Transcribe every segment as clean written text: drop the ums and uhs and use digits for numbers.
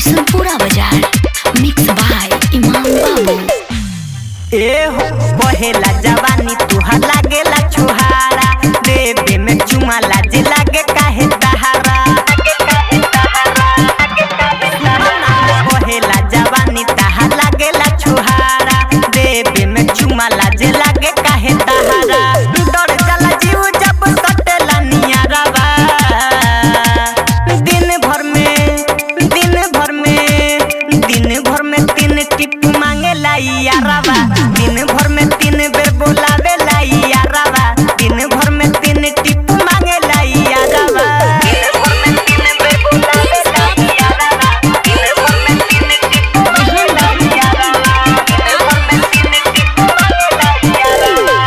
बिशनपुरा बाजार mix by इमाम बाबू। ए हो पहेला जवानी तुहा लागेला छुहारा, देवे में चुमा लाज लागे काहे तहारा। पहेला जवानी तहा लागेला छुहारा, देवे में चुमा लाज लागे काहे तहारा। डर जाला जीव जब सटेला नियारावा, दिन भर में तीन टिप मांगेला यारावा, दिन भर में 3 बेर बोलावेला यारावा, दिन भर में 3 टिप मांगेला यारावा, दिन भर में 3 बेर बोलावेला यारावा, दिन भर में 3 टिप मांगेला यारावा, दिन भर में 3 टिप मांगेला यारावा।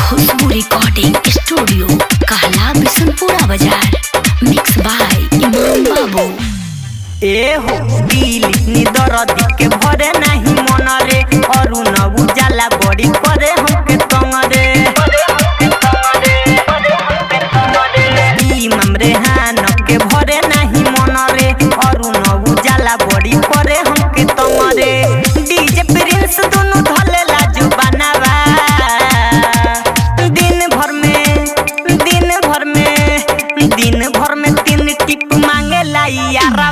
खुशबू रिकॉर्डिंग स्टूडियो कहला बिशनपुरा बाजार मिक्स बाय इमाम बाबू। ए हो दिल दर्द के भरे नहीं मन रे, अरुण उजाला बड़ी करे हमके तंग रे। इमाम रेहान के भरे नहीं मन रे, अरुण उजाला बड़ी करे हमके तंग रे। डीजे प्रिंस दोनों धलेला जुबानावा, दिन भर में 3 टिप मांगेला यारा।